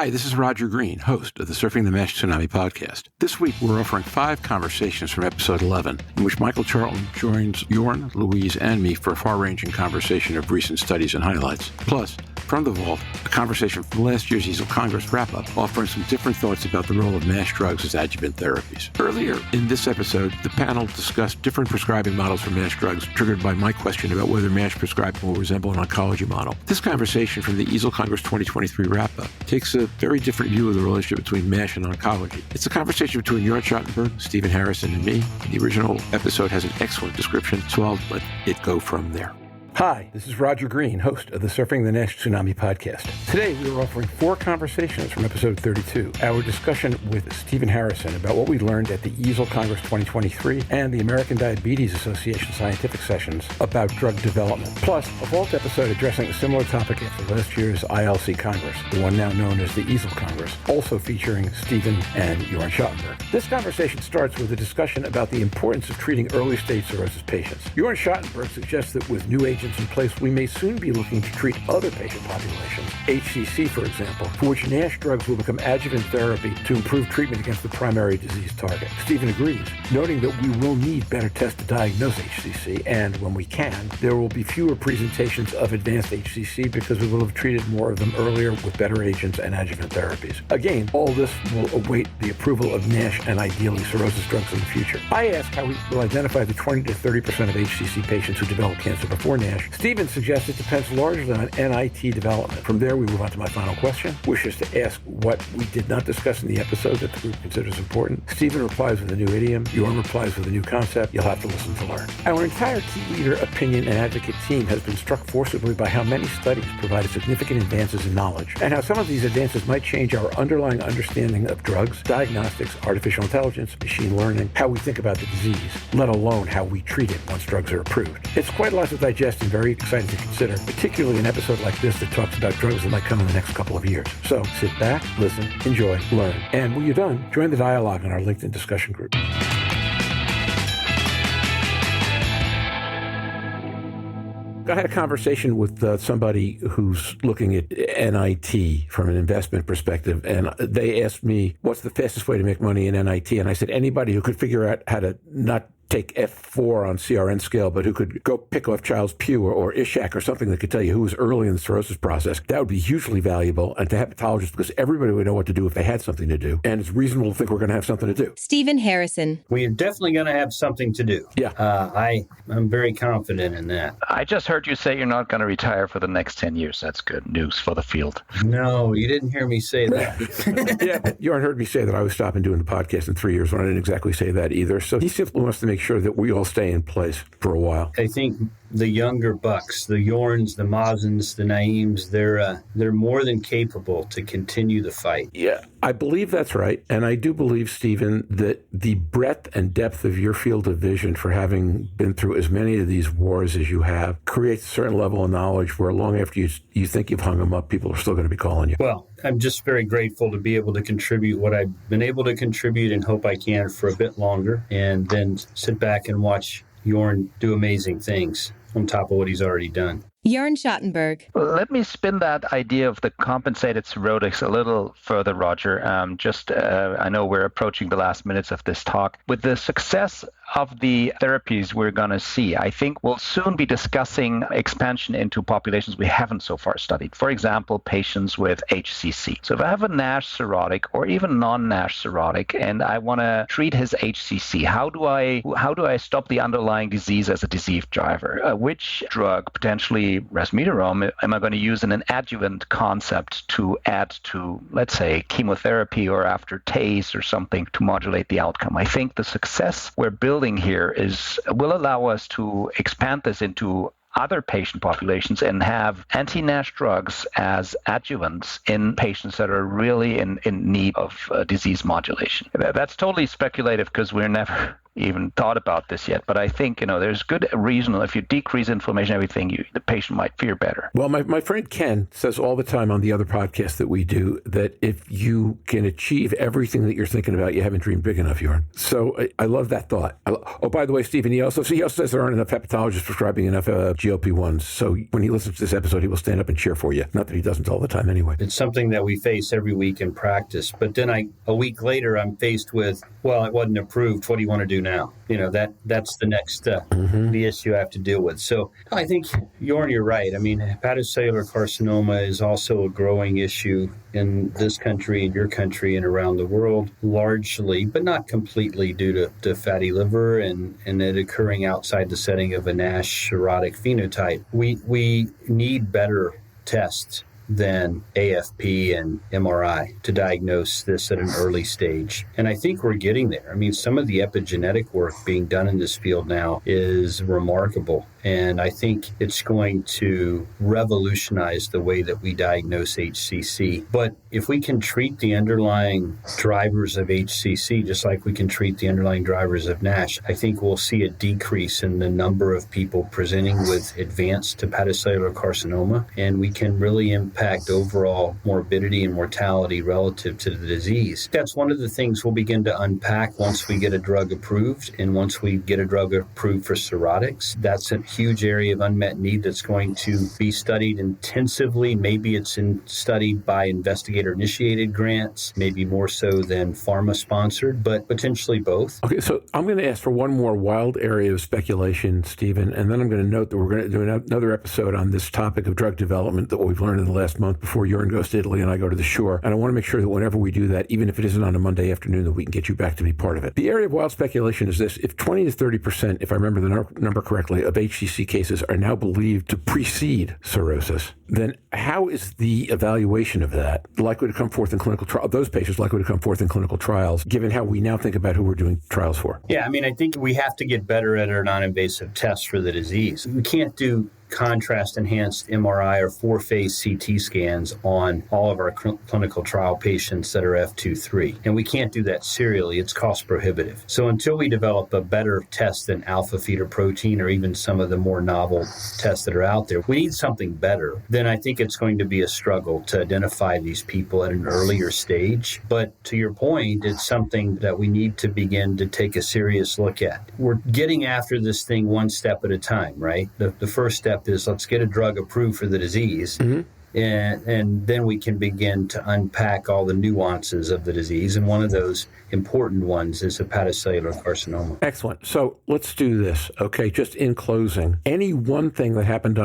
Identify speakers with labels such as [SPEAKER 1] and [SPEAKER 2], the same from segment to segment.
[SPEAKER 1] Hi, this is Roger Green, host of the Surfing the NASH Tsunami podcast. This week, we're offering 5 conversations from episode 11, in which Michael Charlton joins Jörn, Louise, and me for a far-ranging conversation of recent studies and highlights. Plus, from the vault, a conversation from last year's EASL Congress wrap-up, offering some different thoughts about the role of NASH drugs as adjuvant therapies. Earlier in this episode, the panel discussed different prescribing models for NASH drugs, triggered by my question about whether NASH prescribing will resemble an oncology model. This conversation from the EASL Congress 2023 wrap-up takes a very different view of the relationship between NASH and oncology. It's a conversation between Jörn Schattenberg, Stephen Harrison, and me. The original episode has an excellent description, so I'll let it go from there. Hi, this is Roger Green, host of the Surfing the NASH Tsunami podcast. Today, we are offering 4 conversations from episode 32. Our discussion with Stephen Harrison about what we learned at the EASL Congress 2023 and the American Diabetes Association scientific sessions about drug development. Plus, a vault episode addressing a similar topic after last year's ILC Congress, the one now known as the EASL Congress, also featuring Stephen and Jörn Schattenberg. This conversation starts with a discussion about the importance of treating early-stage cirrhosis patients. Jörn Schattenberg suggests that with new agents in place, we may soon be looking to treat other patient populations, HCC for example, for which NASH drugs will become adjuvant therapy to improve treatment against the primary disease target. Stephen agrees, noting that we will need better tests to diagnose HCC, and when we can, there will be fewer presentations of advanced HCC because we will have treated more of them earlier with better agents and adjuvant therapies. Again, all this will await the approval of NASH and ideally cirrhosis drugs in the future. I asked how we will identify the 20 to 30% of HCC patients who develop cancer before NASH. Stephen suggests it depends largely on NIT development. From there, we move on to my final question, which is to ask what we did not discuss in the episode that the group considers important. Stephen replies with a new idiom. Jörn replies with a new concept. You'll have to listen to learn. Our entire key leader, opinion, and advocate team has been struck forcibly by how many studies provided significant advances in knowledge, and how some of these advances might change our underlying understanding of drugs, diagnostics, artificial intelligence, machine learning, how we think about the disease, let alone how we treat it once drugs are approved. It's quite a lot to digest and very exciting to consider, particularly an episode like this that talks about drugs that might come in the next couple of years. So sit back, listen, enjoy, learn, and when you're done, join the dialogue in our LinkedIn discussion group. I had a conversation with somebody who's looking at NIT from an investment perspective, and they asked me, what's the fastest way to make money in NIT? And I said, anybody who could figure out how to not take F4 on CRN scale, but who could go pick off Child's Pugh or Ishak or something that could tell you who was early in the cirrhosis process, that would be hugely valuable. And to hepatologists, because everybody would know what to do if they had something to do. And it's reasonable to think we're going to have something to do.
[SPEAKER 2] Stephen Harrison.
[SPEAKER 3] We are definitely going to have something to do.
[SPEAKER 1] Yeah.
[SPEAKER 3] I'm very confident in that.
[SPEAKER 4] I just heard you say you're not going to retire for the next 10 years. That's good news for the field.
[SPEAKER 3] No, you didn't hear me say that.
[SPEAKER 1] Yeah, Jörn heard me say that I was stopping doing the podcast in 3 years when I didn't exactly say that either. So he simply wants to make sure that we all stay in place for a while.
[SPEAKER 3] I think the younger bucks, the Jorns, the Mazens, the Naims, they're more than capable to continue the fight.
[SPEAKER 1] Yeah, I believe that's right. And I do believe, Stephen, that the breadth and depth of your field of vision for having been through as many of these wars as you have creates a certain level of knowledge where long after you think you've hung them up, people are still going to be calling you.
[SPEAKER 3] Well, I'm just very grateful to be able to contribute what I've been able to contribute and hope I can for a bit longer, and then sit back and watch Jörn do amazing things on top of what he's already done.
[SPEAKER 2] Jörn Schattenberg.
[SPEAKER 4] Let me spin that idea of the compensated cirrhotics a little further, Roger. I know we're approaching the last minutes of this talk. With the success of the therapies we're going to see, I think we'll soon be discussing expansion into populations we haven't so far studied. For example, patients with HCC. So if I have a NASH cirrhotic or even non-NASH cirrhotic and I want to treat his HCC, how do I stop the underlying disease as a disease driver? Which drug, potentially resmetirom, am I going to use in an adjuvant concept to add to, let's say, chemotherapy or after TACE or something to modulate the outcome? I think the success we're building here will allow us to expand this into other patient populations and have anti-NASH drugs as adjuvants in patients that are really in need of disease modulation. That's totally speculative because we're never even thought about this yet, but I think there's good reason. If you decrease inflammation, everything, the patient might feel better.
[SPEAKER 1] Well, my friend Ken says all the time on the other podcasts that we do that if you can achieve everything that you're thinking about, you haven't dreamed big enough, Jörn. So I love that thought. Oh, by the way, Stephen, he also says there aren't enough hepatologists prescribing enough GLP-1s. So when he listens to this episode, he will stand up and cheer for you. Not that he doesn't all the time anyway.
[SPEAKER 3] It's something that we face every week in practice. But then a week later, I'm faced with, well, it wasn't approved. What do you want to do now? That's the next the issue I have to deal with. So I think, Jörn, you're right. I mean, hepatocellular carcinoma is also a growing issue in this country, in your country, and around the world, largely, but not completely, due to fatty liver and it occurring outside the setting of a NASH cirrhotic phenotype. We need better tests than AFP and MRI to diagnose this at an early stage. And I think we're getting there. I mean, some of the epigenetic work being done in this field now is remarkable. And I think it's going to revolutionize the way that we diagnose HCC. But if we can treat the underlying drivers of HCC, just like we can treat the underlying drivers of NASH, I think we'll see a decrease in the number of people presenting with advanced hepatocellular carcinoma. And we can really impact overall morbidity and mortality relative to the disease. That's one of the things we'll begin to unpack once we get a drug approved. And once we get a drug approved for cirrhotics, that's a huge area of unmet need that's going to be studied intensively. Maybe it's studied by investigator-initiated grants, maybe more so than pharma-sponsored, but potentially both.
[SPEAKER 1] Okay, so I'm going to ask for one more wild area of speculation, Stephen, and then I'm going to note that we're going to do another episode on this topic of drug development that we've learned in the last month before Jörn goes to Italy and I go to the shore. And I want to make sure that whenever we do that, even if it isn't on a Monday afternoon, that we can get you back to be part of it. The area of wild speculation is this: if 20 to 30%, if I remember the number correctly, of HCC cases are now believed to precede cirrhosis, then how is the evaluation of that likely to come forth in clinical trials, those patients likely to come forth in clinical trials, given how we now think about who we're doing trials for?
[SPEAKER 3] Yeah, I mean, I think we have to get better at our non-invasive tests for the disease. We can't do contrast-enhanced MRI or 4-phase CT scans on all of our clinical trial patients that are F2-3. And we can't do that serially. It's cost prohibitive. So until we develop a better test than alpha-fetoprotein or even some of the more novel tests that are out there, we need something better. Then I think it's going to be a struggle to identify these people at an earlier stage. But to your point, it's something that we need to begin to take a serious look at. We're getting after this thing one step at a time, right? The first step is let's get a drug approved for the disease. Mm-hmm. And then we can begin to unpack all the nuances of the disease. And one of those important ones is hepatocellular carcinoma.
[SPEAKER 1] Excellent. So let's do this. Okay, just in closing, any one thing that happened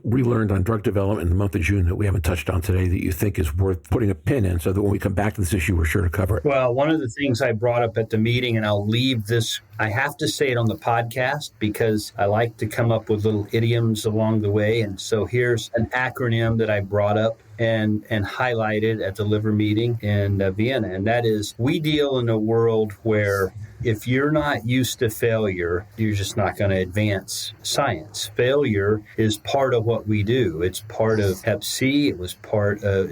[SPEAKER 1] we learned on drug development in the month of June that we haven't touched on today that you think is worth putting a pin in so that when we come back to this issue, we're sure to cover it?
[SPEAKER 3] Well, one of the things I brought up at the meeting, and I'll leave this, I have to say it on the podcast because I like to come up with little idioms along the way. And so here's an acronym that I brought up and highlighted at the liver meeting in Vienna. And that is, we deal in a world where if you're not used to failure, you're just not going to advance science. Failure is part of what we do. It's part of Hep C. It's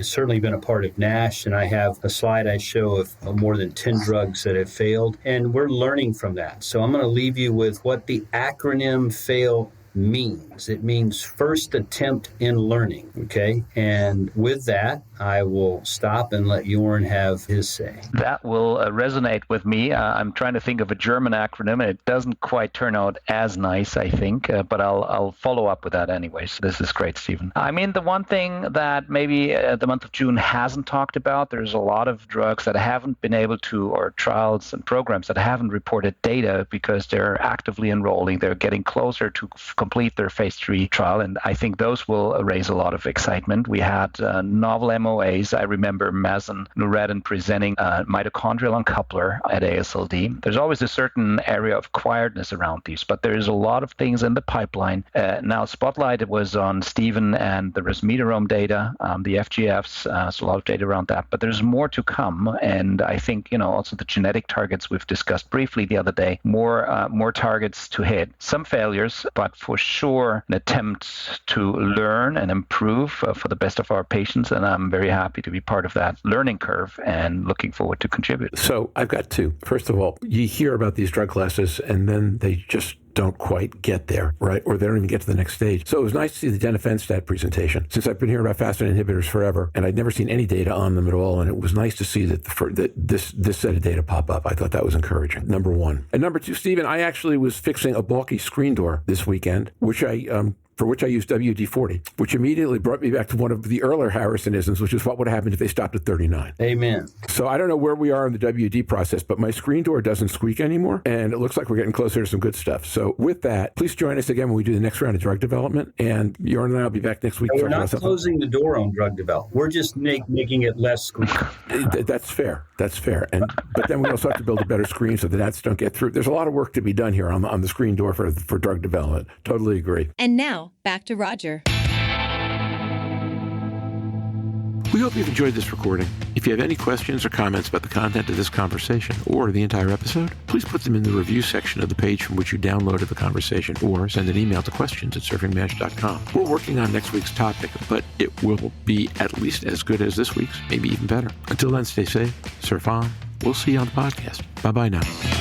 [SPEAKER 3] certainly been a part of NASH. And I have a slide I show of more than 10 drugs that have failed. And we're learning from that. So I'm going to leave you with what the acronym FAIL means. It means first attempt in learning, okay? And with that, I will stop and let Jörn have his say.
[SPEAKER 4] That will resonate with me. I'm trying to think of a German acronym, and it doesn't quite turn out as nice, I think, but I'll follow up with that anyways. This is great, Stephen. I mean, the one thing that maybe the month of June hasn't talked about, there's a lot of drugs that haven't been able to, or trials and programs that haven't reported data because they're actively enrolling. They're getting closer to complete their phase 3 trial, and I think those will raise a lot of excitement. We had novel MOAs. I remember Mazen Noureddin presenting mitochondrial uncoupler at AASLD. There's always a certain area of quietness around these, but there's a lot of things in the pipeline. Now, Spotlight was on Stephen and the resmetirom data, the FGFs, so a lot of data around that, but there's more to come. And I think, also the genetic targets we've discussed briefly the other day, more targets to hit, some failures, but for sure an attempt to learn and improve for the best of our patients. And I'm very happy to be part of that learning curve and looking forward to contribute.
[SPEAKER 1] So I've got two. First of all, you hear about these drug classes and then they just don't quite get there, right? Or they don't even get to the next stage. So it was nice to see the denifenstat presentation. Since I've been hearing about FASN inhibitors forever, and I'd never seen any data on them at all, and it was nice to see that this set of data pop up. I thought that was encouraging, number one. And number two, Stephen, I actually was fixing a bulky screen door this weekend, which I for which I used WD-40, which immediately brought me back to one of the earlier Harrisonisms, which is what would happen if they stopped at 39.
[SPEAKER 3] Amen.
[SPEAKER 1] So I don't know where we are in the WD process, but my screen door doesn't squeak anymore, and it looks like we're getting closer to some good stuff. So with that, please join us again when we do the next round of drug development, and Jörn and I will be back next week.
[SPEAKER 3] And we're not closing the door on drug development. We're just making it less squeaky.
[SPEAKER 1] That's fair. That's fair. But then we also have to build a better screen so the gnats don't get through. There's a lot of work to be done here on the screen door for drug development. Totally agree.
[SPEAKER 2] And now, back to Roger.
[SPEAKER 1] We hope you've enjoyed this recording. If you have any questions or comments about the content of this conversation or the entire episode, please put them in the review section of the page from which you downloaded the conversation, or send an email to questions@surfingmash.com. We're working on next week's topic, but it will be at least as good as this week's, maybe even better. Until then, stay safe, surf on. We'll see you on the podcast. Bye-bye now.